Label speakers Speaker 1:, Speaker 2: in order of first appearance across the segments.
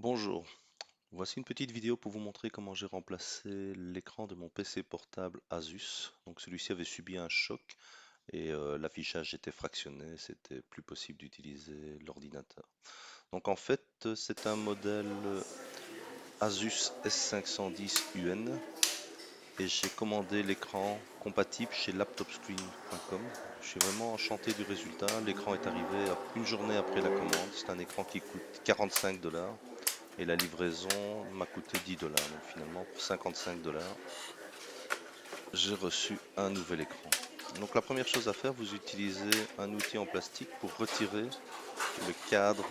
Speaker 1: Bonjour, voici une petite vidéo pour vous montrer comment j'ai remplacé l'écran de mon PC portable Asus. Donc celui-ci avait subi un choc et l'affichage était fractionné, c'était plus possible d'utiliser l'ordinateur. Donc en fait c'est un modèle Asus S510 UN et j'ai commandé l'écran compatible chez laptopscreen.com. Je suis vraiment enchanté du résultat, l'écran est arrivé une journée après la commande, c'est un écran qui coûte 45 $ et la livraison m'a coûté 10 $. Donc finalement, pour 55 $, j'ai reçu un nouvel écran. Donc la première chose à faire, vous utilisez un outil en plastique pour retirer le cadre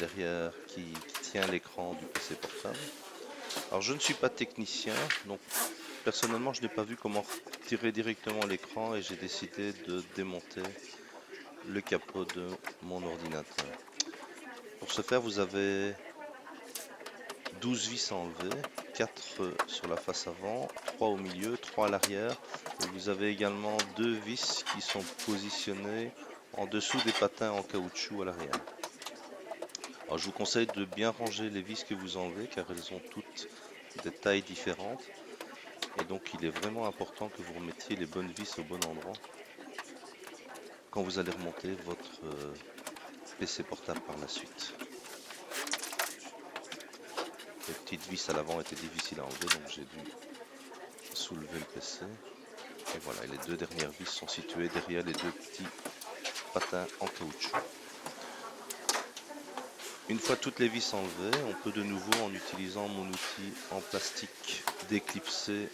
Speaker 1: derrière qui tient l'écran du PC portable. Alors je ne suis pas technicien, donc personnellement je n'ai pas vu comment retirer directement l'écran et j'ai décidé de démonter le capot de mon ordinateur. Pour ce faire, vous avez 12 vis à enlever, 4 sur la face avant, 3 au milieu, 3 à l'arrière. Et vous avez également 2 vis qui sont positionnées en dessous des patins en caoutchouc à l'arrière. Alors je vous conseille de bien ranger les vis que vous enlevez car elles ont toutes des tailles différentes. Et donc il est vraiment important que vous remettiez les bonnes vis au bon endroit quand vous allez remonter votre PC portable par la suite. Les petites vis à l'avant étaient difficiles à enlever donc j'ai dû soulever le PC. Et voilà, et les deux dernières vis sont situées derrière les deux petits patins en caoutchouc. Une fois toutes les vis enlevées, on peut de nouveau, en utilisant mon outil en plastique, déclipser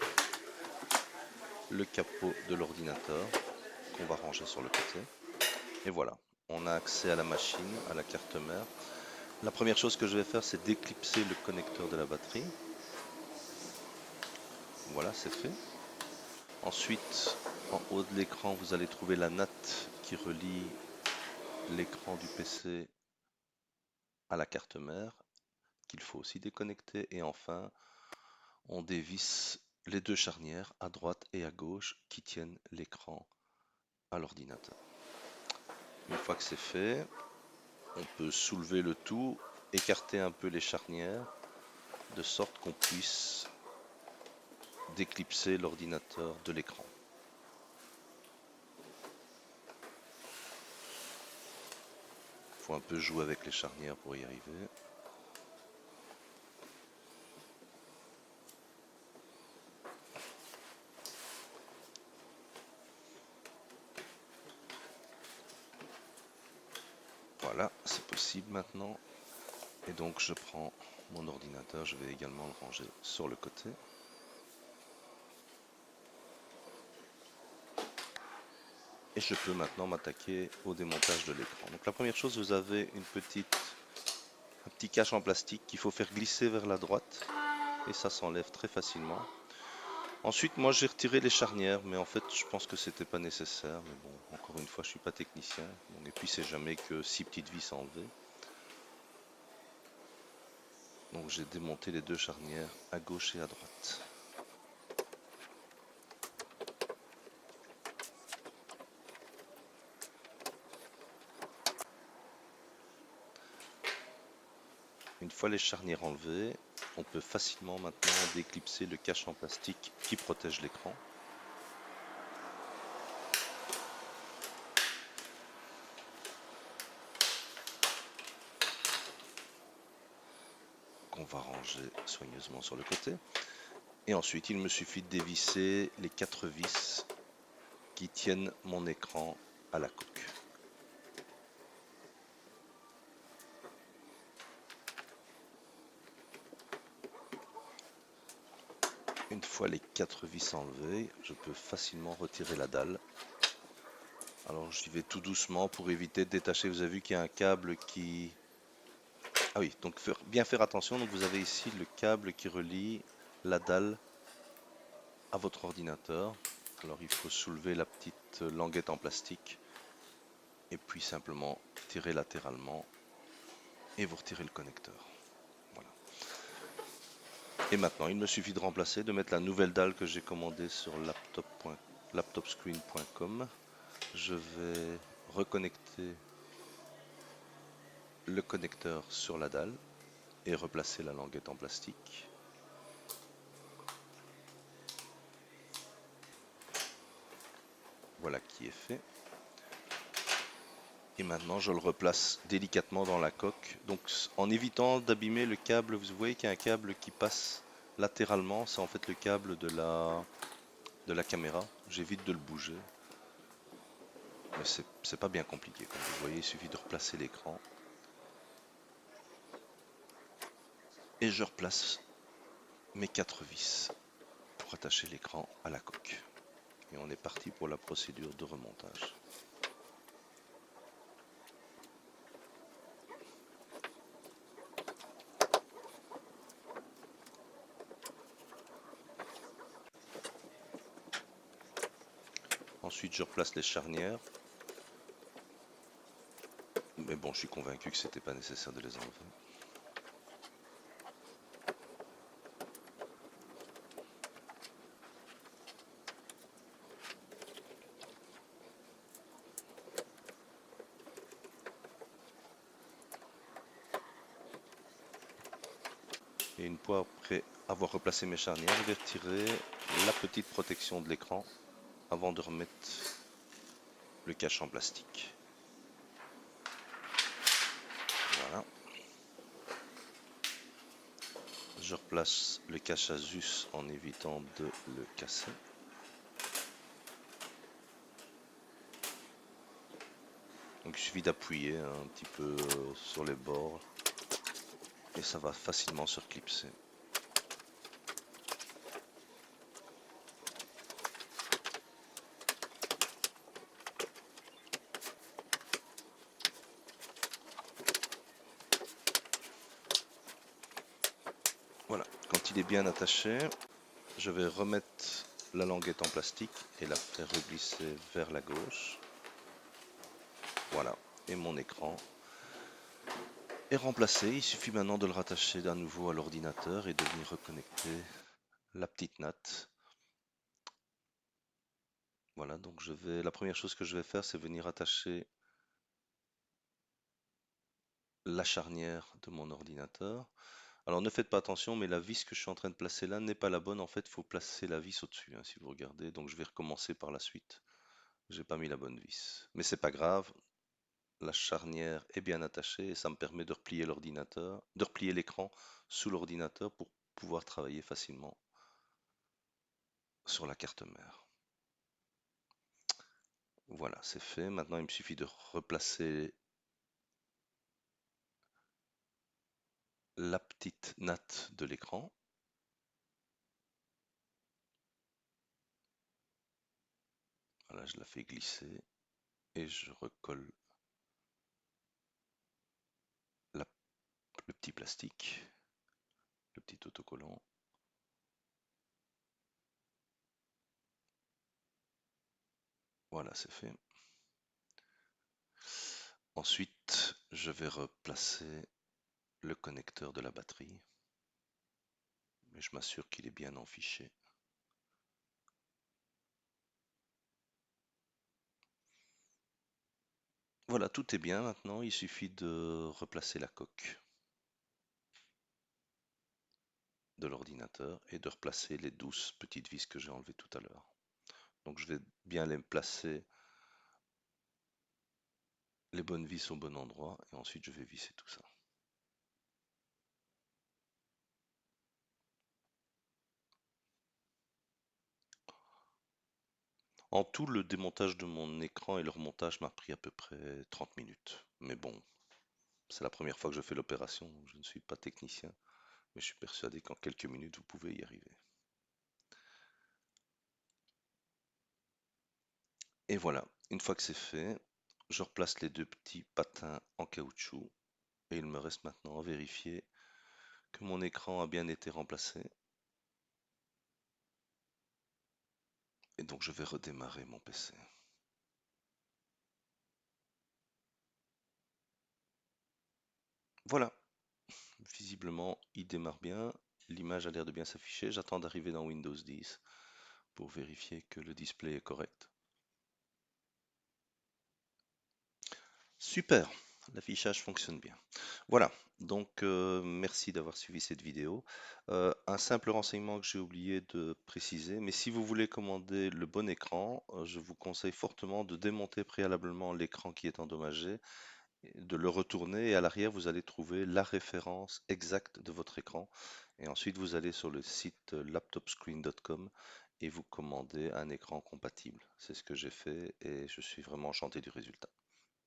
Speaker 1: le capot de l'ordinateur qu'on va ranger sur le côté. Et voilà, on a accès à la machine, à la carte mère. La première chose que je vais faire, c'est déclipser le connecteur de la batterie. Voilà, c'est fait. Ensuite, en haut de l'écran, vous allez trouver la natte qui relie l'écran du PC à la carte mère, qu'il faut aussi déconnecter. Et enfin, on dévisse les deux charnières à droite et à gauche qui tiennent l'écran à l'ordinateur. Une fois que c'est fait, on peut soulever le tout, écarter un peu les charnières, de sorte qu'on puisse déclipser l'ordinateur de l'écran. Il faut un peu jouer avec les charnières pour y arriver. Voilà, c'est possible maintenant. Et donc je prends mon ordinateur, je vais également le ranger sur le côté. Et je peux maintenant m'attaquer au démontage de l'écran. Donc la première chose, vous avez un petit cache en plastique qu'il faut faire glisser vers la droite et ça s'enlève très facilement. Ensuite, moi j'ai retiré les charnières, mais en fait je pense que c'était pas nécessaire. Mais bon, encore une fois, je suis pas technicien. Donc, et puis c'est jamais que 6 petites vis à enlever. Donc j'ai démonté les deux charnières à gauche et à droite. Une fois les charnières enlevées, on peut facilement maintenant déclipser le cache en plastique qui protège l'écran. Qu'on va ranger soigneusement sur le côté. Et ensuite, il me suffit de dévisser les 4 vis qui tiennent mon écran à la coque. Une fois les 4 vis enlevées, je peux facilement retirer la dalle. Alors j'y vais tout doucement pour éviter de détacher. Vous avez vu qu'il y a un câble qui... Ah oui, donc bien faire attention. Donc vous avez ici le câble qui relie la dalle à votre ordinateur. Alors il faut soulever la petite languette en plastique et puis simplement tirer latéralement et vous retirez le connecteur. Voilà. Et maintenant, il me suffit de remplacer, de mettre la nouvelle dalle que j'ai commandée sur laptopscreen.com. Je vais reconnecter le connecteur sur la dalle et replacer la languette en plastique. Voilà qui est fait. Et maintenant, je le replace délicatement dans la coque. Donc, en évitant d'abîmer le câble, vous voyez qu'il y a un câble qui passe latéralement. C'est en fait le câble de la caméra. J'évite de le bouger. Mais c'est pas bien compliqué. Comme vous voyez, il suffit de replacer l'écran. Et je replace mes 4 vis pour attacher l'écran à la coque. Et on est parti pour la procédure de remontage. Ensuite, je replace les charnières. Mais bon, je suis convaincu que c'était pas nécessaire de les enlever. Et une fois après avoir replacé mes charnières, je vais retirer la petite protection de l'écran avant de remettre le cache en plastique. Voilà. Je replace le cache Asus en évitant de le casser. Donc il suffit d'appuyer un petit peu sur les bords et ça va facilement se reclipser. Voilà, quand il est bien attaché, je vais remettre la languette en plastique et la faire reglisser vers la gauche. Voilà, et mon écran est remplacé. Il suffit maintenant de le rattacher à nouveau à l'ordinateur et de venir reconnecter la petite natte. Voilà, donc la première chose que je vais faire, c'est venir attacher la charnière de mon ordinateur. Alors ne faites pas attention, mais la vis que je suis en train de placer là n'est pas la bonne. En fait, il faut placer la vis au-dessus, hein, si vous regardez. Donc je vais recommencer par la suite. J'ai pas mis la bonne vis. Mais c'est pas grave, la charnière est bien attachée et ça me permet de replier l'ordinateur, de replier l'écran sous l'ordinateur pour pouvoir travailler facilement sur la carte mère. Voilà, c'est fait. Maintenant, il me suffit de replacer la petite natte de l'écran. Voilà, je la fais glisser et je recolle la- le petit plastique, le petit autocollant. Voilà, c'est fait. Ensuite, je vais replacer le connecteur de la batterie. Mais je m'assure qu'il est bien enfiché. Voilà, tout est bien maintenant. Il suffit de replacer la coque de l'ordinateur et de replacer les 12 petites vis que j'ai enlevées tout à l'heure. Donc je vais bien les placer les bonnes vis au bon endroit et ensuite je vais visser tout ça. En tout, le démontage de mon écran et le remontage m'a pris à peu près 30 minutes. Mais bon, c'est la première fois que je fais l'opération, je ne suis pas technicien, mais je suis persuadé qu'en quelques minutes, vous pouvez y arriver. Et voilà, une fois que c'est fait, je replace les deux petits patins en caoutchouc et il me reste maintenant à vérifier que mon écran a bien été remplacé. Et donc je vais redémarrer mon PC. Voilà, visiblement il démarre bien, l'image a l'air de bien s'afficher, j'attends d'arriver dans Windows 10 pour vérifier que le display est correct. Super. L'affichage fonctionne bien. Voilà, donc merci d'avoir suivi cette vidéo. Un simple renseignement que j'ai oublié de préciser, mais si vous voulez commander le bon écran, je vous conseille fortement de démonter préalablement l'écran qui est endommagé, et de le retourner et à l'arrière vous allez trouver la référence exacte de votre écran. Et ensuite vous allez sur le site laptopscreen.com et vous commandez un écran compatible. C'est ce que j'ai fait et je suis vraiment enchanté du résultat.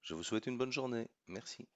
Speaker 1: Je vous souhaite une bonne journée. Merci.